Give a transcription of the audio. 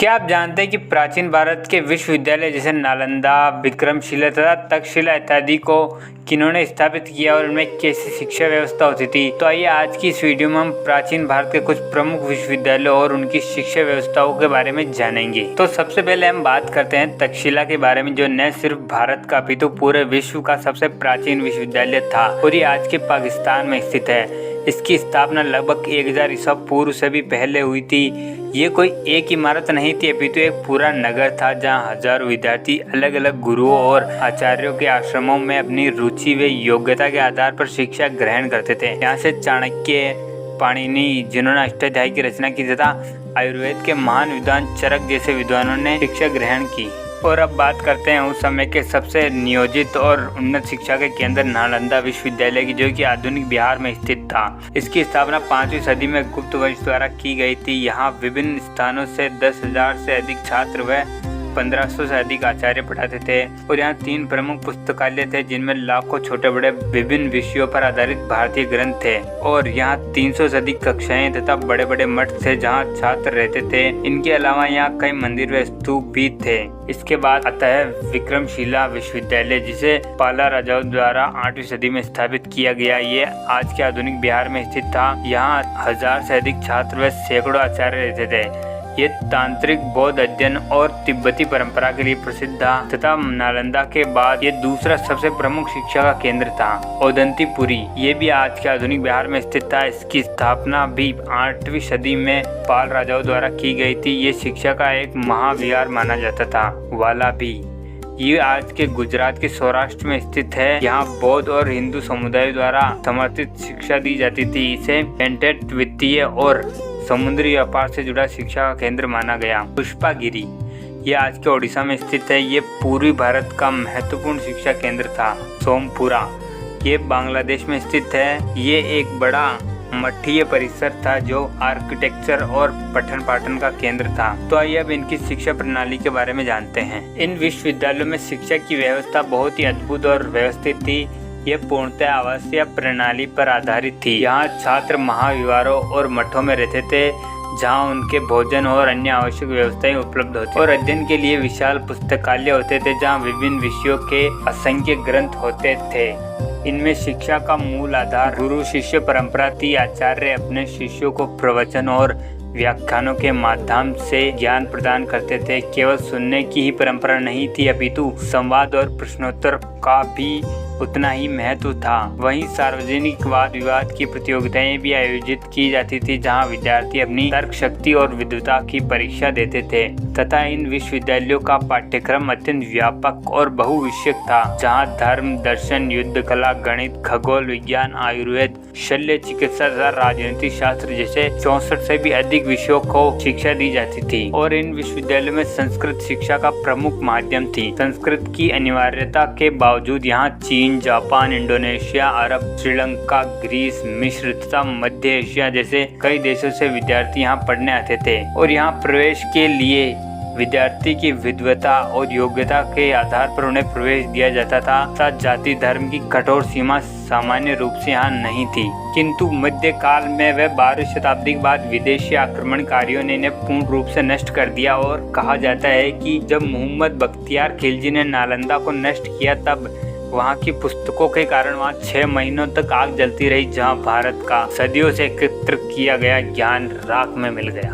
क्या आप जानते हैं कि प्राचीन भारत के विश्वविद्यालय जैसे नालंदा, विक्रमशिला तथा तक्षशिला इत्यादि को किन्होंने स्थापित किया और उनमें कैसी शिक्षा व्यवस्था होती थी? तो आइए आज की इस वीडियो में हम प्राचीन भारत के कुछ प्रमुख विश्वविद्यालयों और उनकी शिक्षा व्यवस्थाओं के बारे में जानेंगे। तो सबसे पहले हम बात करते हैं तक्षशिला के बारे में, जो न सिर्फ भारत का अपितु पूरे विश्व का सबसे प्राचीन विश्वविद्यालय था और ये आज के पाकिस्तान में स्थित है। इसकी स्थापना लगभग 1000 ईसा पूर्व से भी पहले हुई थी। ये कोई एक इमारत नहीं थी, अपितु एक पूरा नगर था जहाँ हजारों विद्यार्थी अलग अलग गुरुओं और आचार्यों के आश्रमों में अपनी रुचि व योग्यता के आधार पर शिक्षा ग्रहण करते थे। यहाँ से चाणक्य, पाणिनि, जिन्होंने अष्टाध्यायी की रचना की, तथा आयुर्वेद के महान विद्वान चरक जैसे विद्वानों ने शिक्षा ग्रहण की। और अब बात करते हैं उस समय के सबसे नियोजित और उन्नत शिक्षा के केंद्र नालंदा विश्वविद्यालय की, जो कि आधुनिक बिहार में स्थित था। इसकी स्थापना 5वीं सदी में गुप्त वंश द्वारा की गई थी। यहाँ विभिन्न स्थानों से 10,000 से अधिक छात्र व 1500 से अधिक आचार्य पढ़ाते थे और यहाँ 3 प्रमुख पुस्तकालय थे, जिनमें लाखों छोटे बड़े विभिन्न विषयों पर आधारित भारतीय ग्रंथ थे। और यहाँ 300 से अधिक कक्षाएं तथा बड़े बड़े मठ थे जहाँ छात्र रहते थे। इनके अलावा यहाँ कई मंदिर व स्तूप भी थे। इसके बाद आता है विक्रमशिला विश्वविद्यालय, जिसे पाला राजाओं द्वारा 8वीं सदी में स्थापित किया गया। ये आज के आधुनिक बिहार में स्थित था। यहाँ 1000 से अधिक छात्र व सैकड़ों आचार्य रहते थे। ये तांत्रिक, बौद्ध अध्ययन और तिब्बती परंपरा के लिए प्रसिद्ध था तथा नालंदा के बाद ये दूसरा सबसे प्रमुख शिक्षा का केंद्र था। औदंतीपुरी, ये भी आज के आधुनिक बिहार में स्थित था। इसकी स्थापना भी 8वीं सदी में पाल राजाओं द्वारा की गई थी। ये शिक्षा का एक महाविहार माना जाता था। वालाभी, ये आज के गुजरात के सौराष्ट्र में स्थित है। यहाँ बौद्ध और हिंदू समुदाय द्वारा समर्थित शिक्षा दी जाती थी। इसे पेंटेट वित्तीय और समुद्री व्यापार से जुड़ा शिक्षा का केंद्र माना गया। पुष्पागिरी, ये आज के ओडिशा में स्थित है। ये पूर्वी भारत का महत्वपूर्ण शिक्षा केंद्र था। सोमपुरा, ये बांग्लादेश में स्थित है। ये एक बड़ा मठीय परिसर था जो आर्किटेक्चर और पठन पाठन का केंद्र था। तो आइए अब इनकी शिक्षा प्रणाली के बारे में जानते हैं। इन विश्वविद्यालयों में शिक्षा की व्यवस्था बहुत ही अद्भुत और व्यवस्थित थी। ये पूर्णतः आवासीय प्रणाली पर आधारित थी। यहाँ छात्र महाविहारों और मठों में रहते थे, जहाँ उनके भोजन और अन्य आवश्यक व्यवस्थाएं उपलब्ध होती और अध्ययन के लिए विशाल पुस्तकालय होते थे, जहाँ विभिन्न विषयों के असंख्य ग्रंथ होते थे। इनमें शिक्षा का मूल आधार गुरु शिष्य परंपरा थी। आचार्य अपने शिष्यों को प्रवचन और व्याख्यानों के माध्यम से ज्ञान प्रदान करते थे। केवल सुनने की ही परंपरा नहीं थी, अपितु संवाद और प्रश्नोत्तर का भी उतना ही महत्व था। वहीं सार्वजनिक वाद विवाद की प्रतियोगिताएं भी आयोजित की जाती थी, जहां विद्यार्थी अपनी तर्क शक्ति और विद्वता की परीक्षा देते थे। तथा इन विश्वविद्यालयों का पाठ्यक्रम अत्यंत व्यापक और बहुविषयक था, जहां धर्म, दर्शन, युद्ध कला, गणित, खगोल विज्ञान, आयुर्वेद, शल्य चिकित्सा तथा राजनीति शास्त्र जैसे 64 से भी अधिक विषयों को शिक्षा दी जाती थी। और इन विश्वविद्यालयों में संस्कृत शिक्षा का प्रमुख माध्यम थी। संस्कृत की अनिवार्यता के बावजूद यहाँ चीन, जापान, इंडोनेशिया, अरब, श्रीलंका, ग्रीस, मिस्र तथा मध्य एशिया जैसे कई देशों से विद्यार्थी यहाँ पढ़ने आते थे। और यहाँ प्रवेश के लिए विद्यार्थी की विद्वता और योग्यता के आधार पर उन्हें प्रवेश दिया जाता था तथा जाति धर्म की कठोर सीमा सामान्य रूप से यहाँ नहीं थी। किंतु मध्यकाल में व 12वीं शताब्दी के बाद विदेशी आक्रमणकारियों ने इन्हें पूर्ण रूप से नष्ट कर दिया। और कहा जाता है कि जब मोहम्मद बख्तियार खिलजी ने नालंदा को नष्ट किया, तब वहाँ की पुस्तकों के कारण वहाँ 6 महीनों तक आग जलती रही, जहाँ भारत का सदियों से एकत्र किया गया ज्ञान राख में मिल गया।